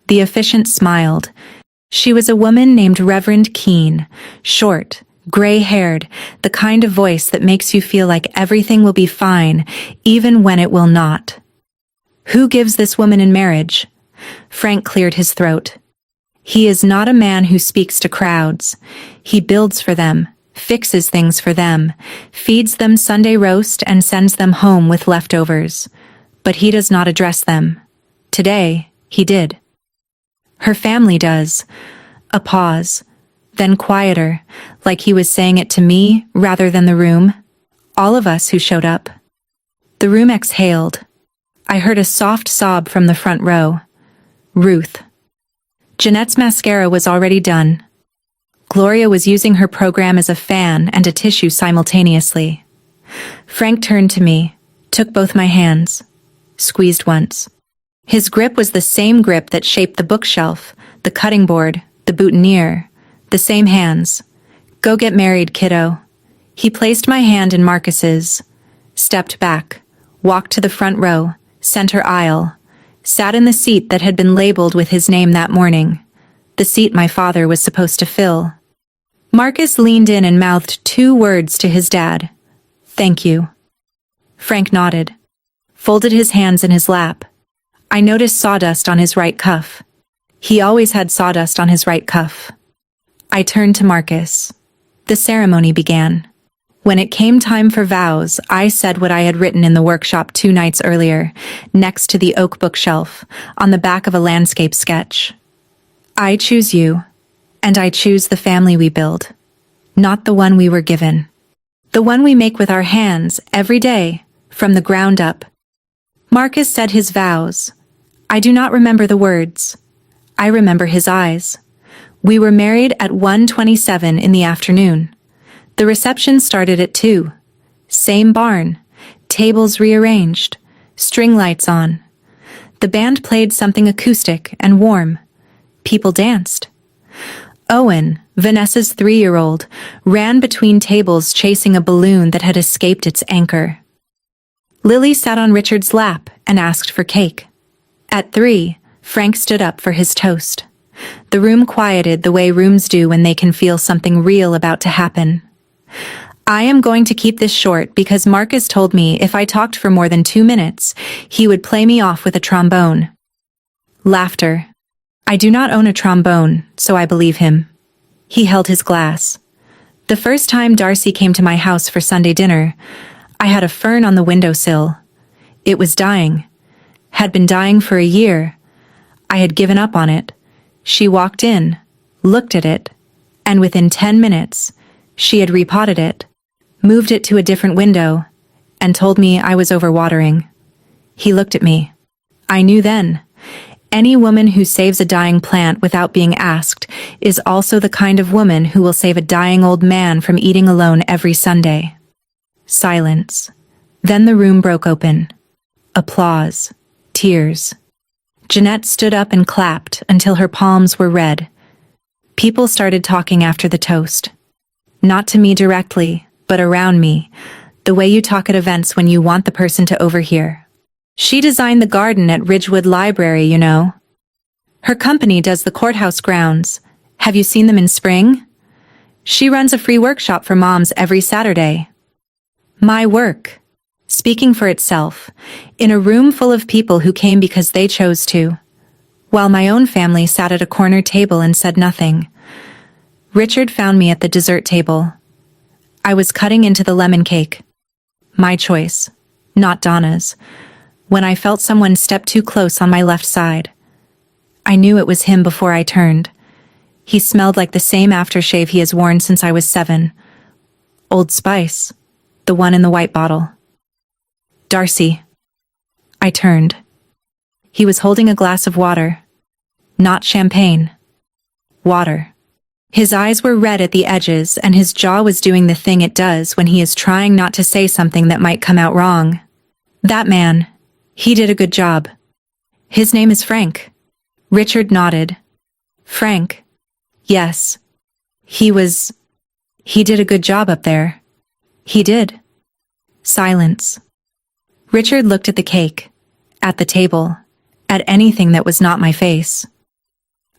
The officiant smiled. She was a woman named Reverend Keene, short, gray-haired, the kind of voice that makes you feel like everything will be fine, even when it will not. Who gives this woman in marriage? Frank cleared his throat. He is not a man who speaks to crowds. He builds for them, fixes things for them, feeds them Sunday roast and sends them home with leftovers. But he does not address them. Today, he did. Her family does. A pause. Then quieter, like he was saying it to me rather than the room. All of us who showed up. The room exhaled. I heard a soft sob from the front row. Ruth. Jeanette's mascara was already done. Gloria was using her program as a fan and a tissue simultaneously. Frank turned to me, took both my hands, squeezed once. His grip was the same grip that shaped the bookshelf, the cutting board, the boutonniere, the same hands. Go get married, kiddo. He placed my hand in Marcus's, stepped back, walked to the front row, center aisle, sat in the seat that had been labeled with his name that morning, the seat my father was supposed to fill. Marcus leaned in and mouthed 2 words to his dad. Thank you. Frank nodded, folded his hands in his lap. I noticed sawdust on his right cuff. He always had sawdust on his right cuff. I turned to Marcus. The ceremony began. When it came time for vows, I said what I had written in the workshop 2 nights earlier, next to the oak bookshelf, on the back of a landscape sketch. I choose you, and I choose the family we build, not the one we were given. The one we make with our hands every day, from the ground up. Marcus said his vows. I do not remember the words. I remember his eyes. We were married at 1:27 in the afternoon. The reception started at 2. Same barn, tables rearranged, string lights on. The band played something acoustic and warm. People danced. Owen, Vanessa's 3-year-old, ran between tables chasing a balloon that had escaped its anchor. Lily sat on Richard's lap and asked for cake. At 3, Frank stood up for his toast. The room quieted the way rooms do when they can feel something real about to happen. I am going to keep this short because Marcus told me if I talked for more than 2 minutes, he would play me off with a trombone. Laughter. I do not own a trombone, so I believe him. He held his glass. The first time Darcy came to my house for Sunday dinner, I had a fern on the windowsill. It was dying. Had been dying for a year. I had given up on it. She walked in, looked at it, and within 10 minutes, she had repotted it, moved it to a different window, and told me I was overwatering. He looked at me. I knew then. Any woman who saves a dying plant without being asked is also the kind of woman who will save a dying old man from eating alone every Sunday. Silence. Then the room broke open. Applause. Tears. Jeanette stood up and clapped until her palms were red. People started talking after the toast. Not to me directly, but around me, the way you talk at events when you want the person to overhear. She designed the garden at Ridgewood Library, you know. Her company does the courthouse grounds, Have you seen them in spring? She runs a free workshop for moms every Saturday. My work. Speaking for itself, in a room full of people who came because they chose to, while my own family sat at a corner table and said nothing. Richard found me at the dessert table. I was cutting into the lemon cake. My choice, not Donna's, when I felt someone step too close on my left side. I knew it was him before I turned. He smelled like the same aftershave he has worn since I was 7. Old Spice, the one in the white bottle. Darcy. I turned. He was holding a glass of water. Not champagne. Water. His eyes were red at the edges and his jaw was doing the thing it does when he is trying not to say something that might come out wrong. That man. He did a good job. His name is Frank. Richard nodded. Frank. Yes. He did a good job up there. He did. Silence. Richard looked at the cake, at the table, at anything that was not my face.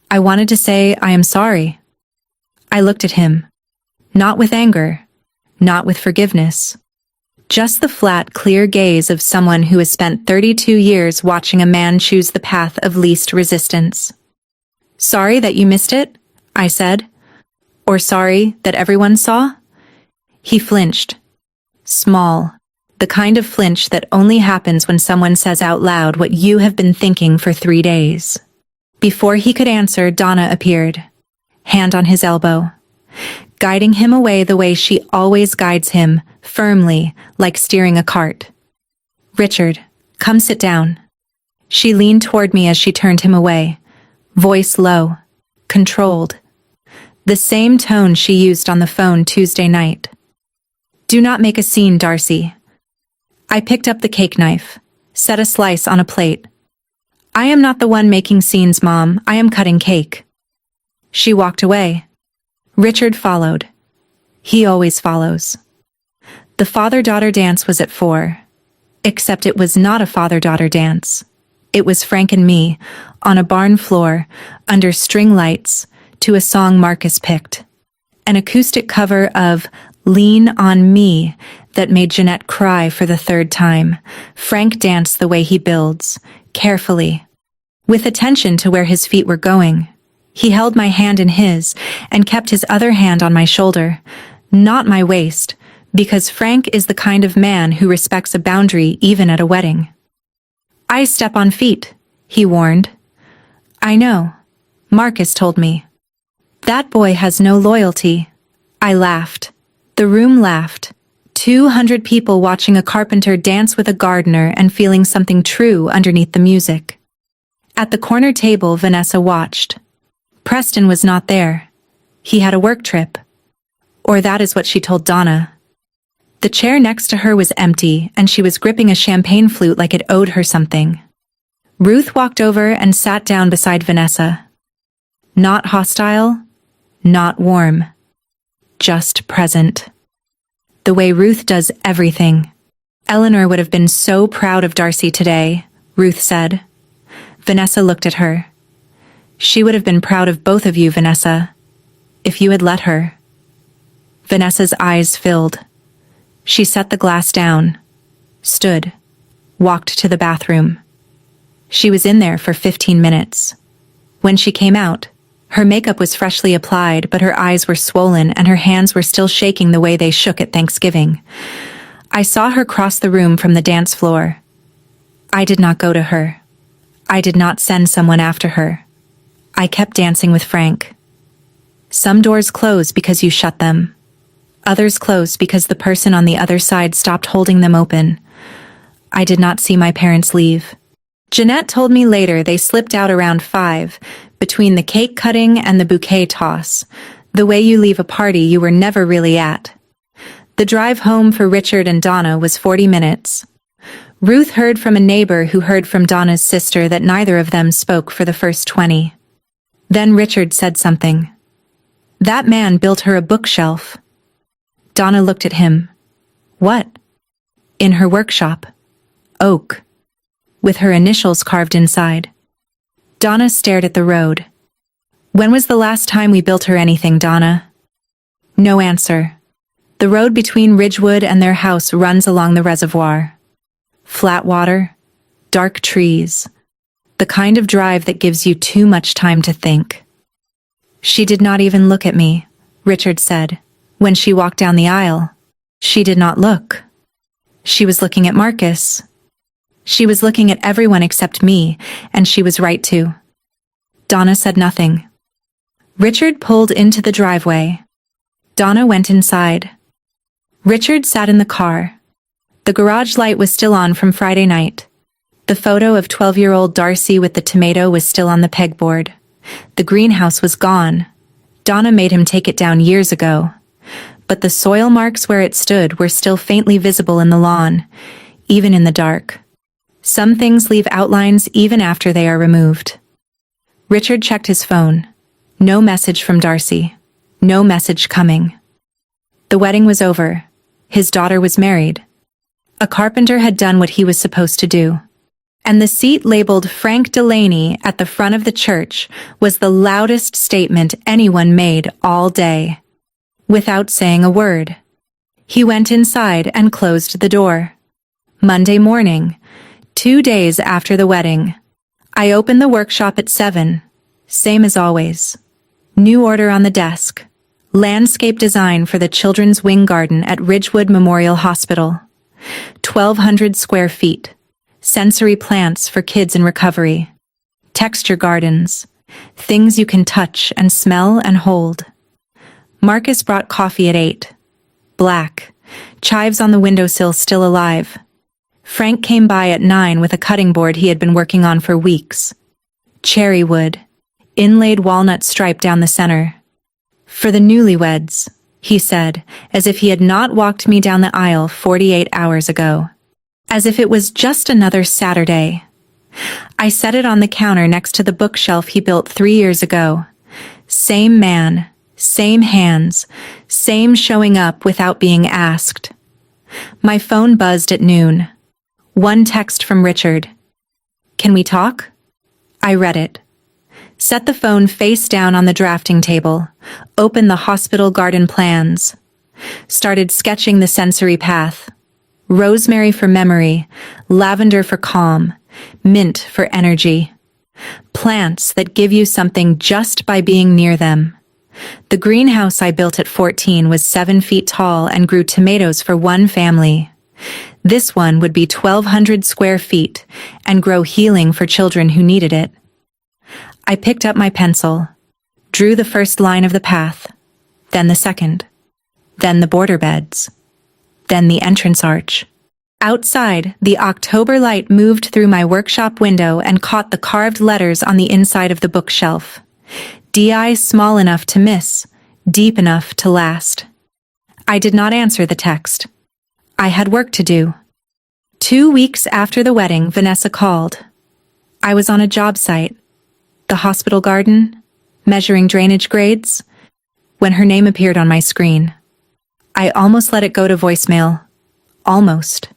I wanted to say I am sorry. I looked at him. Not with anger, not with forgiveness. Just the flat, clear gaze of someone who has spent 32 years watching a man choose the path of least resistance. Sorry that you missed it, I said. Or sorry that everyone saw? He flinched. Small. The kind of flinch that only happens when someone says out loud what you have been thinking for 3 days. Before he could answer, Donna appeared, hand on his elbow, guiding him away the way she always guides him, firmly, like steering a cart. Richard, come sit down. She leaned toward me as she turned him away, voice low, controlled. The same tone she used on the phone Tuesday night. Do not make a scene, Darcy. I picked up the cake knife, set a slice on a plate. I am not the one making scenes, Mom. I am cutting cake. She walked away. Richard followed. He always follows. The father-daughter dance was at 4. Except it was not a father-daughter dance. It was Frank and me, on a barn floor, under string lights, to a song Marcus picked. An acoustic cover of Lean on Me that made Jeanette cry for the 3rd time. Frank danced the way he builds, carefully, with attention to where his feet were going. He held my hand in his and kept his other hand on my shoulder, not my waist, because Frank is the kind of man who respects a boundary even at a wedding. I step on feet, he warned. I know. Marcus told me. That boy has no loyalty. I laughed. The room laughed. 200 people watching a carpenter dance with a gardener and feeling something true underneath the music. At the corner table, Vanessa watched. Preston was not there. He had a work trip. Or that is what she told Donna. The chair next to her was empty, and she was gripping a champagne flute like it owed her something. Ruth walked over and sat down beside Vanessa. Not hostile, not warm. Just present. The way Ruth does everything. Eleanor would have been so proud of Darcy today, Ruth said. Vanessa looked at her. She would have been proud of both of you, Vanessa, if you had let her. Vanessa's eyes filled. She set the glass down, stood, walked to the bathroom. She was in there for 15 minutes. When she came out, her makeup was freshly applied, but her eyes were swollen and her hands were still shaking the way they shook at Thanksgiving. I saw her cross the room from the dance floor. I did not go to her. I did not send someone after her. I kept dancing with Frank. Some doors close because you shut them. Others close because the person on the other side stopped holding them open. I did not see my parents leave. Jeanette told me later they slipped out around 5, between the cake cutting and the bouquet toss, the way you leave a party you were never really at. The drive home for Richard and Donna was 40 minutes. Ruth heard from a neighbor who heard from Donna's sister that neither of them spoke for the first 20. Then Richard said something. That man built her a bookshelf. Donna looked at him. What? In her workshop. Oak. With her initials carved inside. Donna stared at the road. When was the last time we built her anything, Donna? No answer. The road between Ridgewood and their house runs along the reservoir. Flat water, dark trees, the kind of drive that gives you too much time to think. She did not even look at me, Richard said. When she walked down the aisle, she did not look. She was looking at Marcus. She was looking at everyone except me, and she was right to. Donna said nothing. Richard pulled into the driveway. Donna went inside. Richard sat in the car. The garage light was still on from Friday night. The photo of 12-year-old Darcy with the tomato was still on the pegboard. The greenhouse was gone. Donna made him take it down years ago. But the soil marks where it stood were still faintly visible in the lawn, even in the dark. Some things leave outlines even after they are removed. Richard checked his phone. No message from Darcy. No message coming. The wedding was over. His daughter was married. A carpenter had done what he was supposed to do. And the seat labeled Frank Delaney at the front of the church was the loudest statement anyone made all day. Without saying a word, he went inside and closed the door. Monday morning, 2 days after the wedding, I opened the workshop at 7, same as always. New order on the desk. Landscape design for the children's wing garden at Ridgewood Memorial Hospital. 1,200 square feet. Sensory plants for kids in recovery. Texture gardens. Things you can touch and smell and hold. Marcus brought coffee at 8. Black. Chives on the windowsill still alive. Frank came by at 9 with a cutting board he had been working on for weeks. Cherry wood. Inlaid walnut stripe down the center. For the newlyweds, he said, as if he had not walked me down the aisle 48 hours ago. As if it was just another Saturday. I set it on the counter next to the bookshelf he built 3 years ago. Same man, same hands, same showing up without being asked. My phone buzzed at noon. One text from Richard. Can we talk? I read it. Set the phone face down on the drafting table. Opened the hospital garden plans. Started sketching the sensory path. Rosemary for memory, lavender for calm, mint for energy. Plants that give you something just by being near them. The greenhouse I built at 14 was 7 feet tall and grew tomatoes for one family. This one would be 1,200 square feet and grow healing for children who needed it. I picked up my pencil, drew the first line of the path, then the second, then the border beds. Then the entrance arch. Outside, the October light moved through my workshop window and caught the carved letters on the inside of the bookshelf. DI small enough to miss, deep enough to last. I did not answer the text. I had work to do. 2 weeks after the wedding, Vanessa called. I was on a job site, the hospital garden, measuring drainage grades, when her name appeared on my screen. I almost let it go to voicemail. Almost.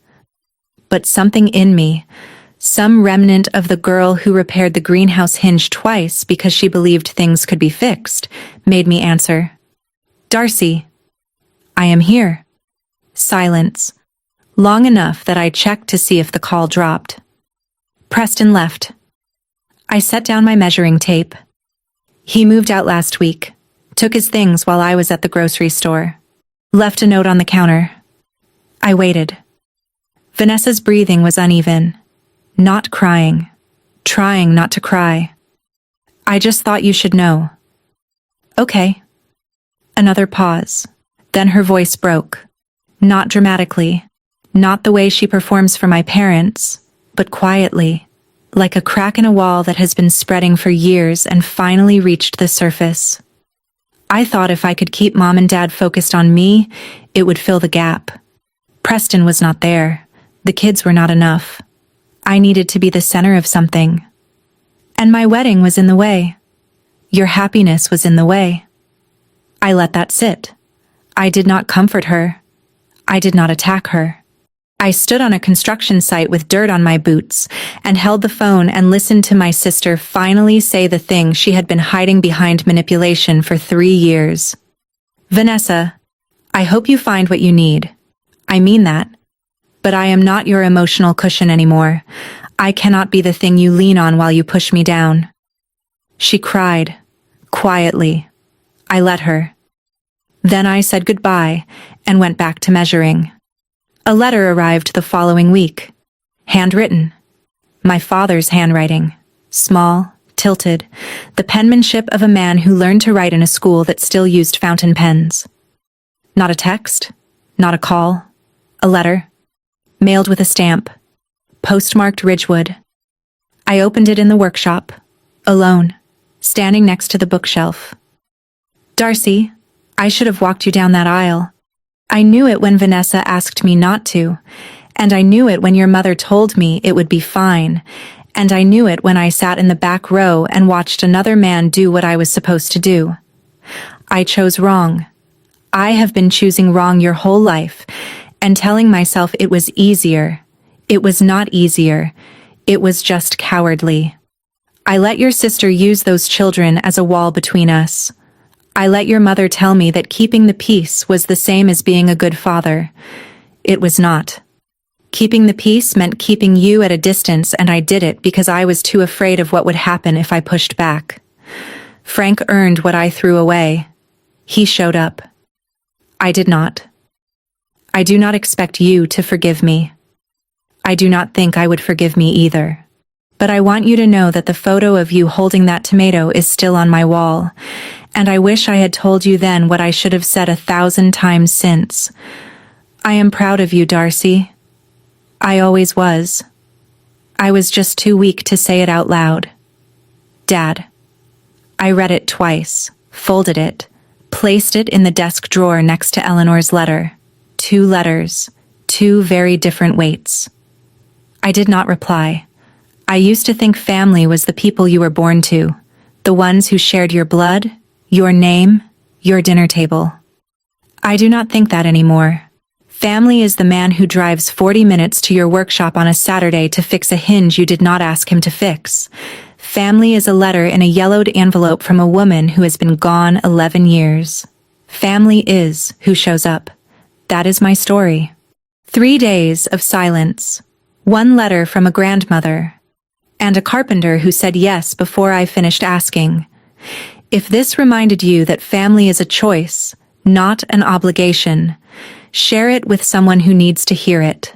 But something in me, some remnant of the girl who repaired the greenhouse hinge twice because she believed things could be fixed, made me answer. Darcy. I am here. Silence. Long enough that I checked to see if the call dropped. Preston left. I set down my measuring tape. He moved out last week, took his things while I was at the grocery store. Left a note on the counter. I waited. Vanessa's breathing was uneven. Not crying. Trying not to cry. I just thought you should know. Okay. Another pause. Then her voice broke. Not dramatically. Not the way she performs for my parents, but quietly, like a crack in a wall that has been spreading for years and finally reached the surface. I thought if I could keep Mom and Dad focused on me, it would fill the gap. Preston was not there. The kids were not enough. I needed to be the center of something. And my wedding was in the way. Your happiness was in the way. I let that sit. I did not comfort her. I did not attack her. I stood on a construction site with dirt on my boots and held the phone and listened to my sister finally say the thing she had been hiding behind manipulation for 3 years. Vanessa, I hope you find what you need. I mean that. But I am not your emotional cushion anymore. I cannot be the thing you lean on while you push me down. She cried, quietly. I let her. Then I said goodbye and went back to measuring. A letter arrived the following week. Handwritten. My father's handwriting. Small, tilted, the penmanship of a man who learned to write in a school that still used fountain pens. Not a text, not a call, a letter, mailed with a stamp, postmarked Ridgewood. I opened it in the workshop, alone, standing next to the bookshelf. Darcy, I should have walked you down that aisle. I knew it when Vanessa asked me not to, and I knew it when your mother told me it would be fine, and I knew it when I sat in the back row and watched another man do what I was supposed to do. I chose wrong. I have been choosing wrong your whole life, and telling myself it was easier. It was not easier. It was just cowardly. I let your sister use those children as a wall between us. I let your mother tell me that keeping the peace was the same as being a good father. It was not. Keeping the peace meant keeping you at a distance, and I did it because I was too afraid of what would happen if I pushed back. Frank earned what I threw away. He showed up. I did not. I do not expect you to forgive me. I do not think I would forgive me either. But I want you to know that the photo of you holding that tomato is still on my wall, and I wish I had told you then what I should have said 1,000 times since. I am proud of you, Darcy. I always was. I was just too weak to say it out loud. Dad. I read it twice, folded it, placed it in the desk drawer next to Eleanor's letter. 2 letters, 2 very different weights. I did not reply. I used to think family was the people you were born to, the ones who shared your blood, your name, your dinner table. I do not think that anymore. Family is the man who drives 40 minutes to your workshop on a Saturday to fix a hinge you did not ask him to fix. Family is a letter in a yellowed envelope from a woman who has been gone 11 years. Family is who shows up. That is my story. 3 days of silence. 1 letter from a grandmother. And a carpenter who said yes before I finished asking. If this reminded you that family is a choice, not an obligation, share it with someone who needs to hear it.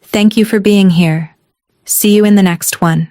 Thank you for being here. See you in the next one.